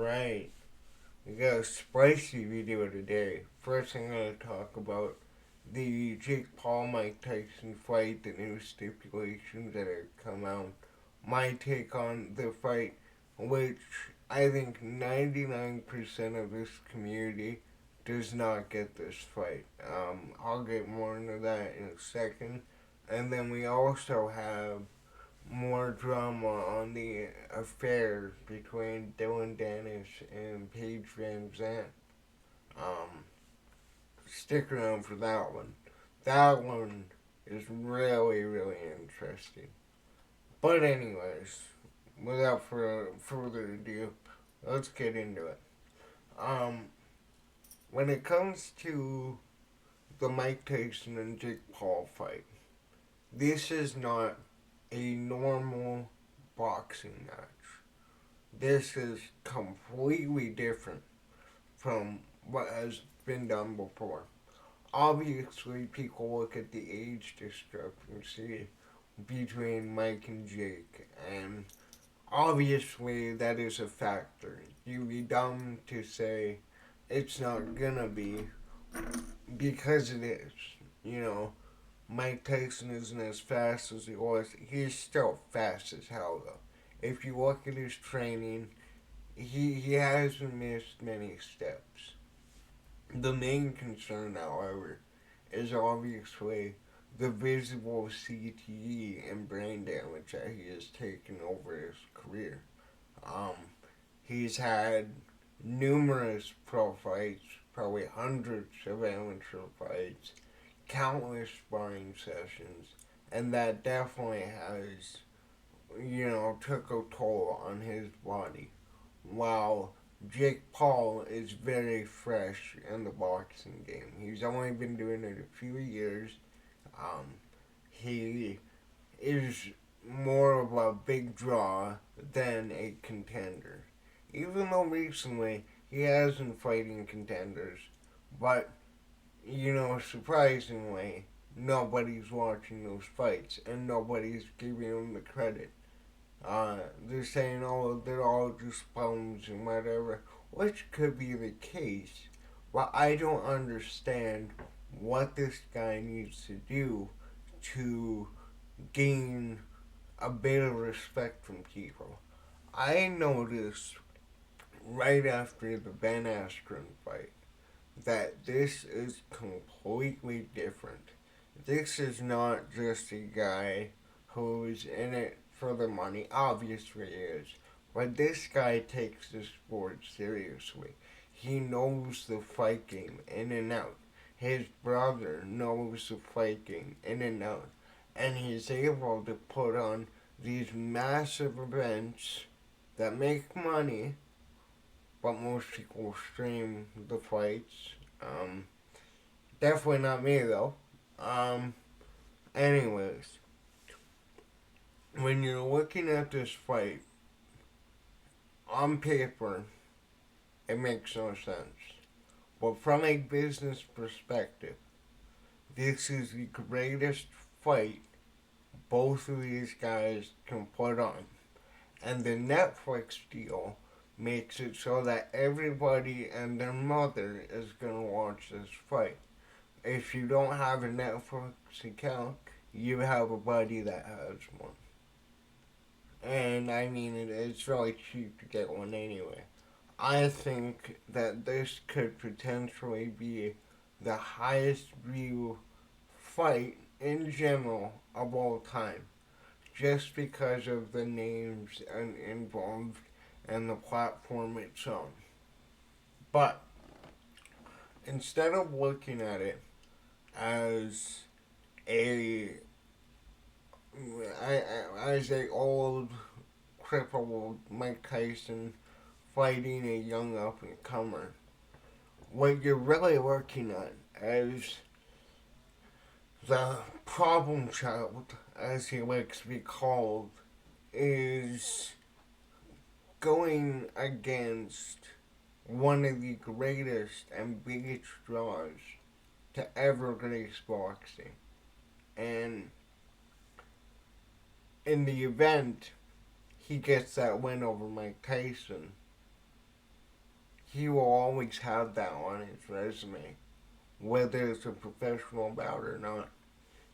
Alright, we got a spicy video today. First, I'm going to talk about the Jake Paul Mike Tyson fight, the new stipulations that have come out. My take on the fight, which I think 99% of this community does not get this fight. I'll get more into that in a second. And then we also have more drama on the affair between Dillon Danis and Paige VanZant. Um, Stick around for that one. That one is really, really interesting. But anyways, without further ado, let's get into it. Um, when it comes to the Mike Tyson and Jake Paul fight, this is not a normal boxing match. This is completely different from what has been done before. Obviously, people look at the age discrepancy between Mike and Jake, and obviously that is a factor. You'd be dumb to say it's not gonna be, because it is. You know, Mike Tyson isn't as fast as he was. He's still fast as hell, though. If you look at his training, he hasn't missed many steps. The main concern, however, is obviously the visible CTE and brain damage that he has taken over his career. Um, he's had numerous pro fights, probably hundreds of amateur fights, countless sparring sessions, and that definitely has, took a toll on his body. While Jake Paul is very fresh in the boxing game. He's only been doing it a few years. Um, he is more of a big draw than a contender. Even though recently he has been fighting contenders, but surprisingly, nobody's watching those fights and nobody's giving him the credit. They're saying, oh, they're all just bums and whatever, which could be the case, but I don't understand what this guy needs to do to gain a bit of respect from people. I noticed right after the Ben Askren fight that this is completely different. This is not just a guy who's in it for the money. Obviously, he is. But this guy takes the sport seriously. He knows the fight game in and out. His brother knows the fight game in and out. And he's able to put on these massive events that make money, but most people stream the fights. Um, Definitely not me though. Um, Anyways, when you're looking at this fight on paper, it makes no sense. But from a business perspective, this is the greatest fight both of these guys can put on. And the Netflix deal makes it so that everybody and their mother is going to watch this fight. If you don't have a Netflix account, you have a buddy that has one. And I mean, it's really cheap to get one anyway. I think that this could potentially be the highest view fight in general of all time, just because of the names involved and the platform it's on. But instead of looking at it as a as a old crippled Mike Tyson fighting a young up and comer, what you're really looking at as the problem child, as he likes to be called, is going against one of the greatest and biggest draws to ever grace boxing. And in the event he gets that win over Mike Tyson, he will always have that on his resume, whether it's a professional bout or not.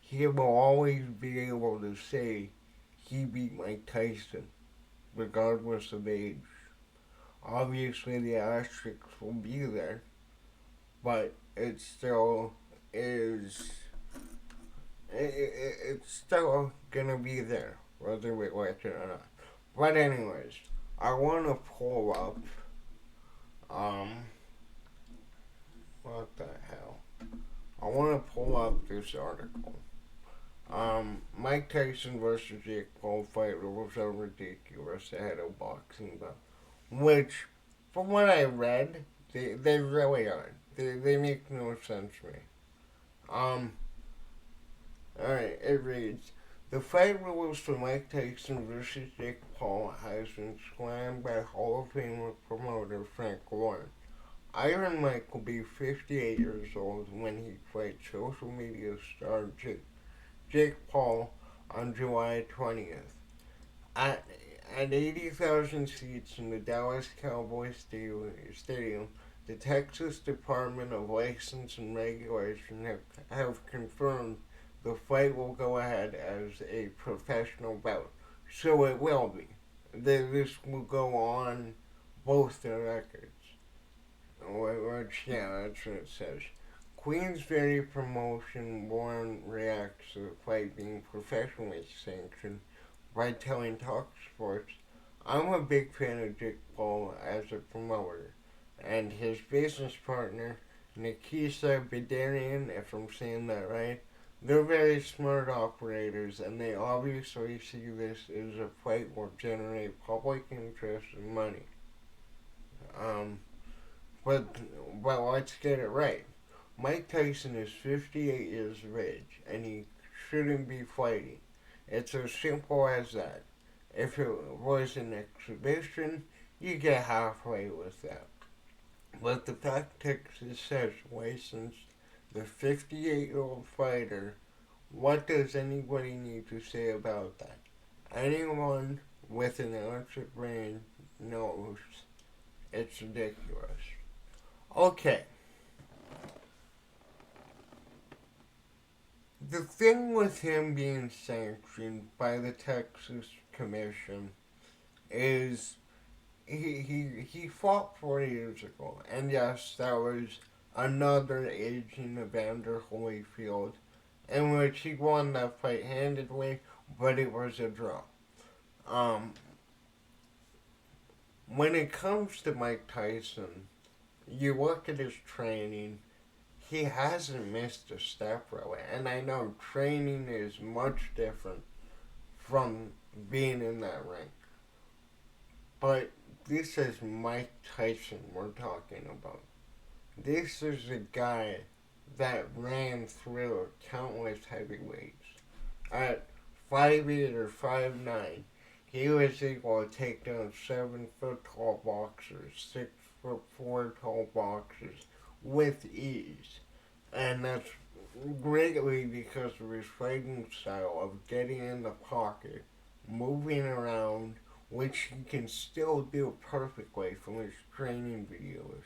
He will always be able to say he beat Mike Tyson, regardless of age. Obviously, the asterisks will be there, but it still is. It's still gonna be there, whether we like it or not. But anyways, I want to pull up. Um, what the hell? I want to pull up this article. Mike Tyson versus Jake Paul fight rules are ridiculous ahead of boxing, but which, from what I read, they really aren't. They make no sense to me. Um, alright, it reads, the fight rules for Mike Tyson versus Jake Paul has been slammed by Hall of Fame promoter Frank Warren. Iron Mike will be 58 years old when he fights social media star Jake Paul on July 20th. At, at 80,000 seats in the Dallas Cowboys Stadium, the Texas Department of License and Regulation have confirmed the fight will go ahead as a professional bout. So it will be. This will go on both their records. Which, yeah, that's what it says. Queensberry Promotion Warren reacts to the fight being professionally sanctioned by telling Talk Sports, I'm a big fan of Jake Paul as a promoter, and his business partner, Nikisa Bedarian, if I'm saying that right, they're very smart operators, and they obviously see this as a fight will generate public interest and money. Um, but, but let's get it right. Mike Tyson is 58 years of age, and he shouldn't be fighting. It's as simple as that. If it was an exhibition, you get halfway with that. But the fact Texas says licensed the 58-year-old fighter, what does anybody need to say about that? Anyone with an ounce of brain knows it's ridiculous. Okay, the thing with him being sanctioned by the Texas Commission is he fought 4 years ago, and yes, that was another aging Evander Holyfield, in which he won that fight handedly, but it was a draw. Um, when it comes to Mike Tyson, you look at his training, he hasn't missed a step really. And I know training is much different from being in that ring. But this is Mike Tyson we're talking about. This is a guy that ran through countless heavyweights. At 5'8" or 5'9", he was able to take down 7-foot tall boxers, 6'4" tall boxers with ease. And that's greatly because of his fighting style of getting in the pocket, moving around, which he can still do perfectly from his training videos.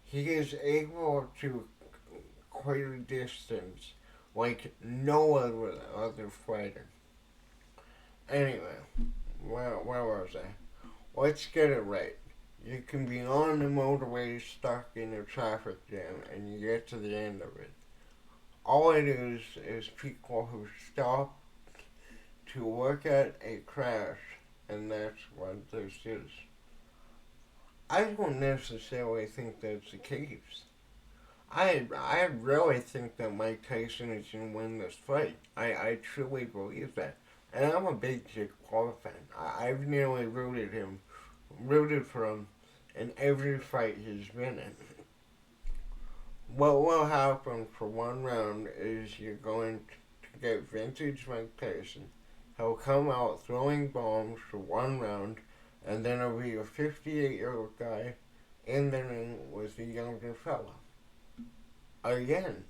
He is able to clear distance like no other fighter. Anyway, where was I? Let's get it right. You can be on the motorway stuck in a traffic jam and you get to the end of it. All it is people who stop to look at a crash, and that's what this is. I don't necessarily think that's the case. I really think that Mike Tyson is going to win this fight. I truly believe that. And I'm a big Jake Paul fan. I've nearly rooted for him in every fight he's been in. What will happen for one round is you're going to get vintage Mike Tyson. He'll come out throwing bombs for one round, and then it'll be a 58-year-old guy in the ring with a younger fella. Again,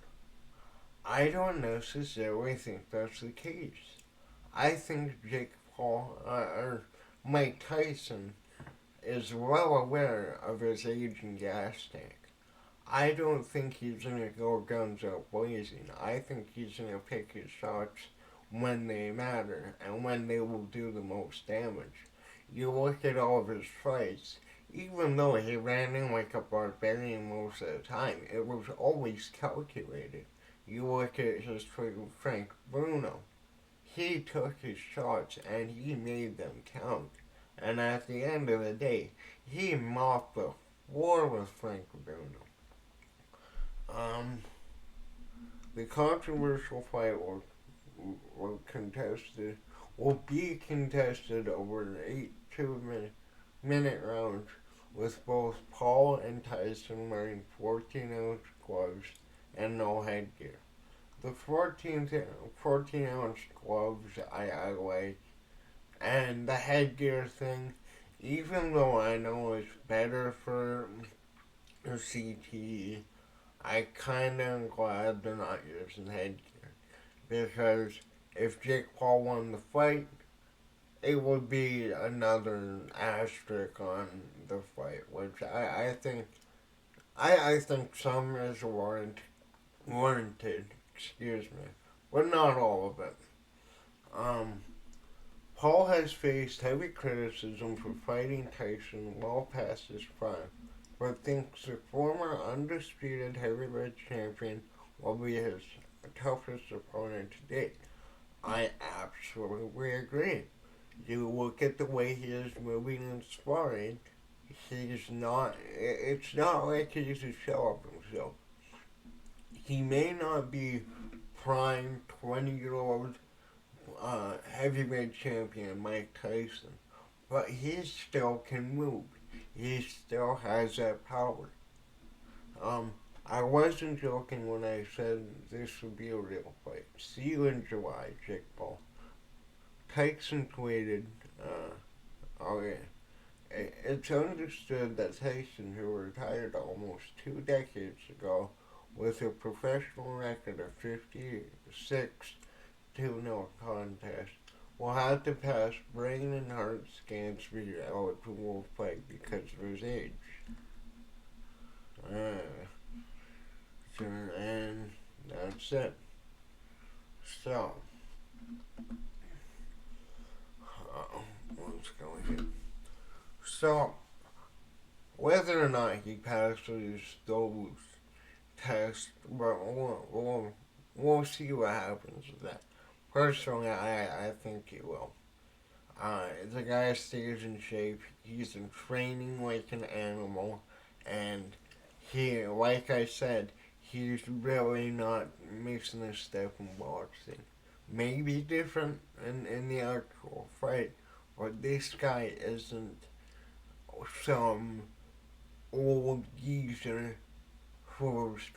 I don't necessarily think that's the case. I think Jake Paul or Mike Tyson is well aware of his aging gas tank. I don't think he's gonna go guns out blazing. I think he's gonna pick his shots when they matter and when they will do the most damage. You look at all of his fights, even though he ran in like a barbarian most of the time, it was always calculated. You look at his fight with Frank Bruno, he took his shots and he made them count. And at the end of the day, he mopped the floor with Frank Bruno. Um, the controversial fight will contested will be contested over 8 2-minute rounds with both Paul and Tyson wearing 14-ounce gloves and no headgear. The 14-ounce gloves I like, and the headgear thing, even though I know it's better for CTE, I kinda am glad they're not using headgear. Because if Jake Paul won the fight, it would be another asterisk on the fight, which I think some is warranted, excuse me, but not all of it. Um, Paul has faced heavy criticism for fighting Tyson well past his prime, but thinks the former undisputed heavyweight champion will be his toughest opponent to date. I absolutely agree. You look at the way he is moving and sparring, it's not like he's a shell of himself. He may not be prime 20-year-old heavyweight champion Mike Tyson, but he still can move. He still has that power. Um, I wasn't joking when I said this would be a real fight. See you in July, Jake Paul. Tyson tweeted, oh yeah, it's understood that Tyson, who retired almost 2 decades ago with a professional record of 56 to no contest, will have to pass brain and heart scans to be eligible to fight because of his age. And that's it. So, what's going on? So, whether or not he passes those tests, but we'll see what happens with that. Personally, I think he will. The guy stays in shape. He's in training like an animal, and like I said, he's really not missing a step in boxing. Maybe different in the actual fight, but this guy isn't some old geezer who's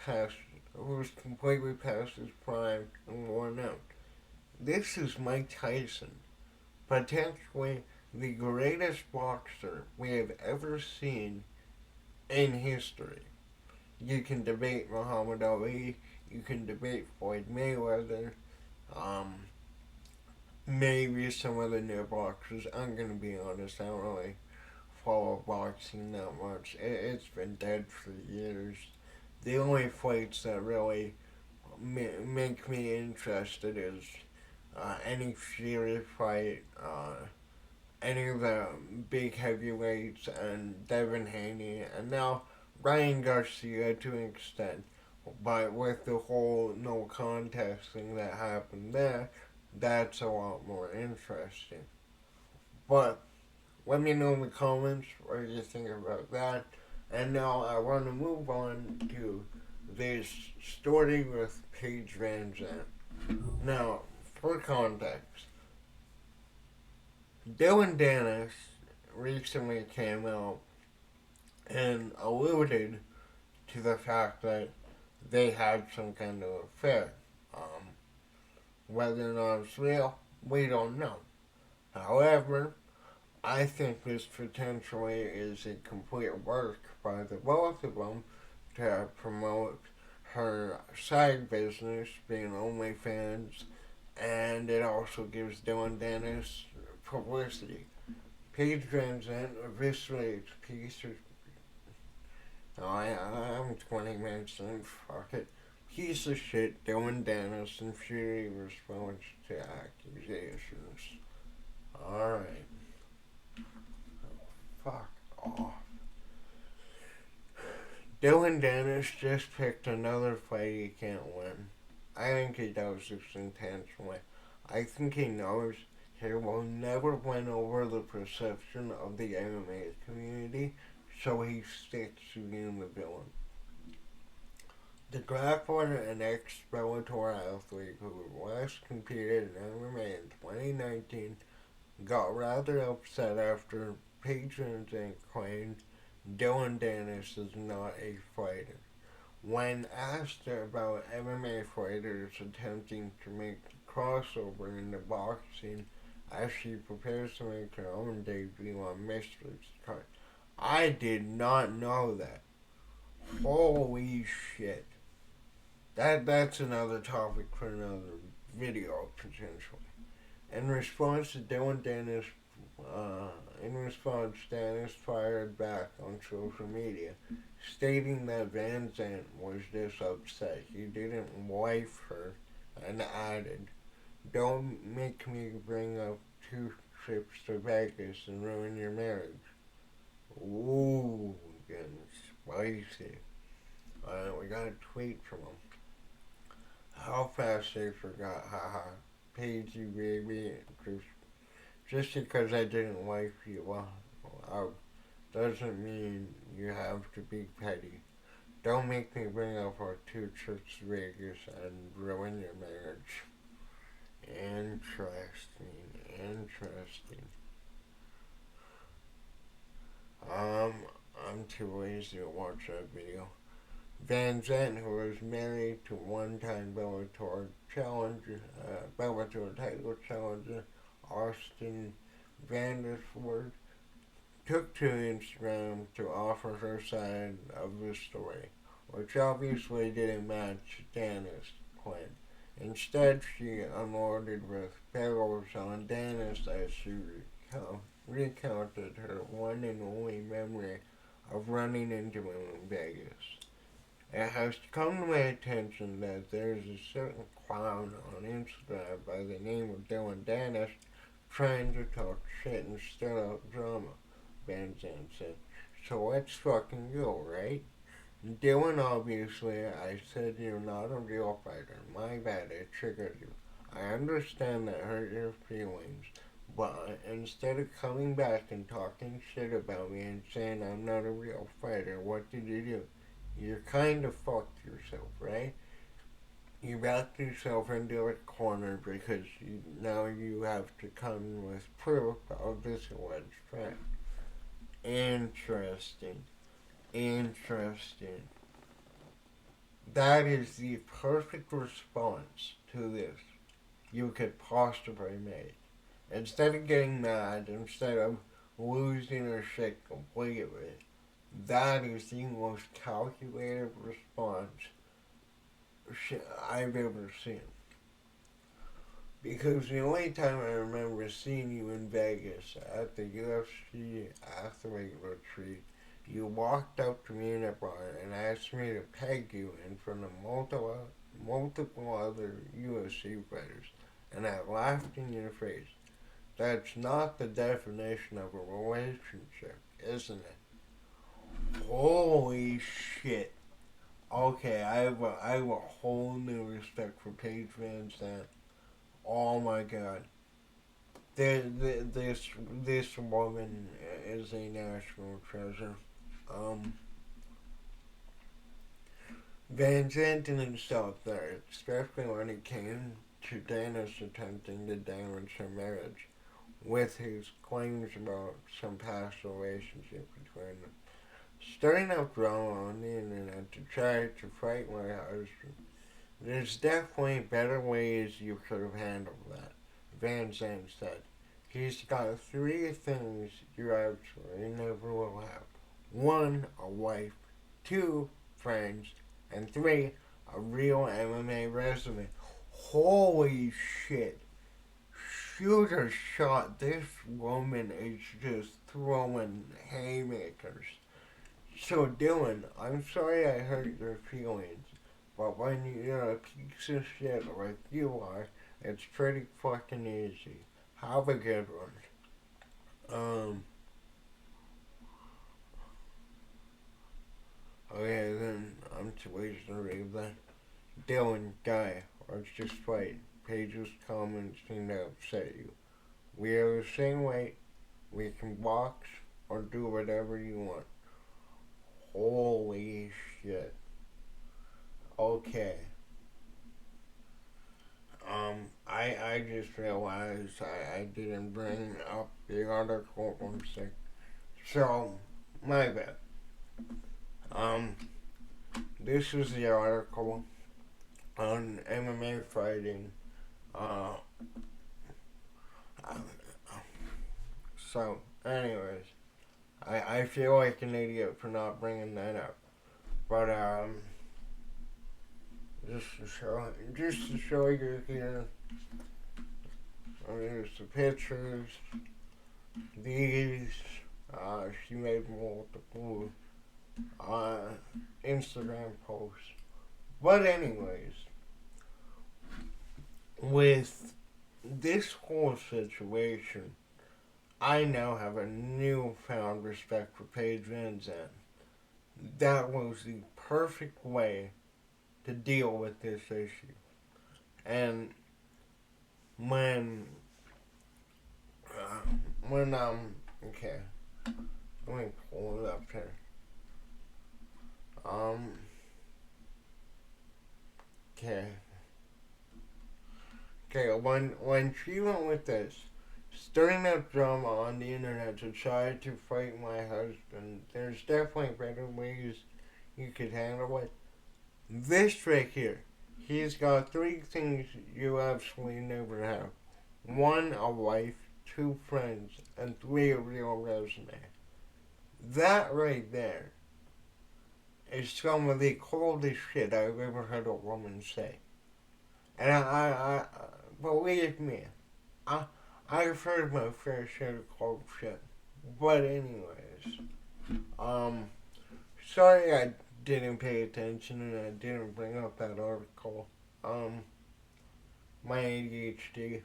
completely past his prime and worn out. This is Mike Tyson, potentially the greatest boxer we have ever seen in history. You can debate Muhammad Ali, you can debate Floyd Mayweather, um, maybe some other new boxers. I'm gonna be honest, I don't really follow boxing that much. It's been dead for years. The only fights that really make me interested is any Fury fight, any of the big heavyweights, and Devin Haney, and now Ryan Garcia to an extent. But with the whole no contest thing that happened there, that's a lot more interesting. But let me know in the comments what you think about that. And now I want to move on to this story with Paige VanZant. Now, for context, Dillon Danis recently came out and alluded to the fact that they had some kind of affair. Whether or not it's real, we don't know. However, I think this potentially is a complete work by the both of them to promote her side business, being OnlyFans, and it also gives Dillon Danis publicity. Paige VanZant eviscerates piece of. Oh, I'm 20 minutes in. Fuck it. Piece of shit. Dillon Danis in fury response to accusations. Alright. Fuck off. Dillon Danis just picked another fight he can't win. I think he does this intentionally. I think he knows he will never win over the perception of the MMA community, so he sticks to being the villain. The grappler and ex-Bellator athlete who last competed in MMA in 2019 got rather upset after Paige VanZant claimed Dillon Danis is not a fighter. When asked about MMA fighters attempting to make the crossover into boxing as she prepares to make her own debut on Mystery's card, I did not know that. Holy shit. That's another topic for another video potentially. In response to Dillon Danis, Danis fired back on social media, stating that VanZant was just upset he didn't wife her, and added, "Don't make me bring up 2 trips to Vegas and ruin your marriage." Ooh, getting spicy. We got a tweet from him. How fast they forgot, haha. Paige, you baby. Just because I didn't like you, well, doesn't mean you have to be petty. Don't make me bring up our 2 trips to Vegas and ruin your marriage. Interesting. I'm too lazy to watch that video. VanZant, who was married to one-time Bellator title challenger Austin Vandersford, took to Instagram to offer her side of the story, which obviously didn't match Danis' claim. Instead, she unloaded with barrels on Danis as she recounted her one and only memory of running into him in Vegas. It has come to my attention that there's a certain clown on Instagram by the name of Dillon Danis trying to talk shit and stir up drama, VanZant said. So let's fucking go, right? Dillon, obviously, I said you're not a real fighter. My bad, it triggered you. I understand that hurt your feelings, but instead of coming back and talking shit about me and saying I'm not a real fighter, what did you do? You kind of fucked yourself, right? You backed yourself into a corner because now you have to come with proof of this alleged fact. Interesting. Interesting. That is the perfect response to this you could possibly make. Instead of getting mad, instead of losing your shit completely, that is the most calculated response I've ever seen. Because the only time I remember seeing you in Vegas at the UFC athlete retreat, you walked up to me in a bar and asked me to peg you in front of multiple other UFC fighters, and I laughed in your face. That's not the definition of a relationship, isn't it? Holy shit. Okay, I have a whole new respect for Paige VanZant. Oh my god. This woman is a national treasure. Um, VanZant didn't stop there, especially when it came to Danis attempting to damage her marriage with his claims about some past relationship between them. Stirring up drama on the internet to try to fight my husband. There's definitely better ways you could have handled that, VanZant said. He's got 3 things you absolutely never will have. 1, a wife. 2, friends. And 3, a real MMA resume. Holy shit. you just shot. This woman is just throwing haymakers. So, Dylan, I'm sorry I hurt your feelings, but when you're a piece of shit like you are, it's pretty fucking easy. Have a good one. Okay, then I'm too lazy to read that. Dylan, die, or it's just fight. Paige's comments seem to upset you. We are the same weight. We can box or do whatever you want. Holy shit. Okay. I just realized I didn't bring up the article one sec. So, my bad. Um, this is the article on MMA fighting. Uh, so, anyways, I feel like an idiot for not bringing that up. But, just to show you here, here's the pictures. These, she made multiple, Instagram posts. But anyways, with this whole situation, I now have a newfound respect for Paige VanZant. That was the perfect way to deal with this issue. And when, okay, let me pull it up here. Okay. Okay, when she went with this, stirring up drama on the internet to try to fight my husband, there's definitely better ways you could handle it. This right here, he's got three things you absolutely never have. One, a wife, two, friends, and three, a real resume. That right there is some of the coldest shit I've ever heard a woman say. And I believe me, I've heard my fair share of cold shit. But anyways, um, sorry I didn't pay attention and I didn't bring up that article. My ADHD.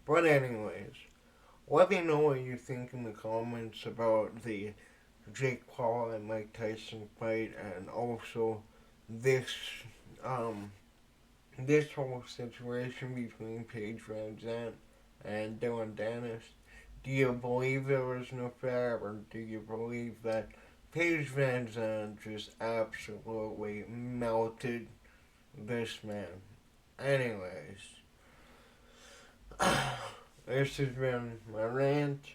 But anyways, let me know what you think in the comments about the Jake Paul and Mike Tyson fight, and also this this whole situation between Paige VanZant and Dillon Danis. Do you believe there was an affair, or do you believe that Paige VanZant just absolutely melted this man? Anyways, this has been my rant.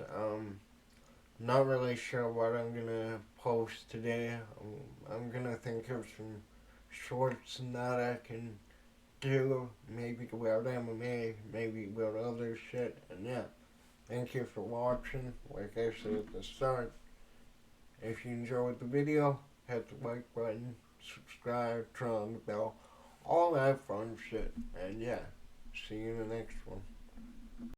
Not really sure what I'm gonna post today. I'm gonna think of some shorts and that I can do, maybe about MMA, maybe about other shit, and yeah. Thank you for watching. Like I said at the start, if you enjoyed the video, hit the like button, subscribe, turn on the bell, all that fun shit, and yeah, see you in the next one.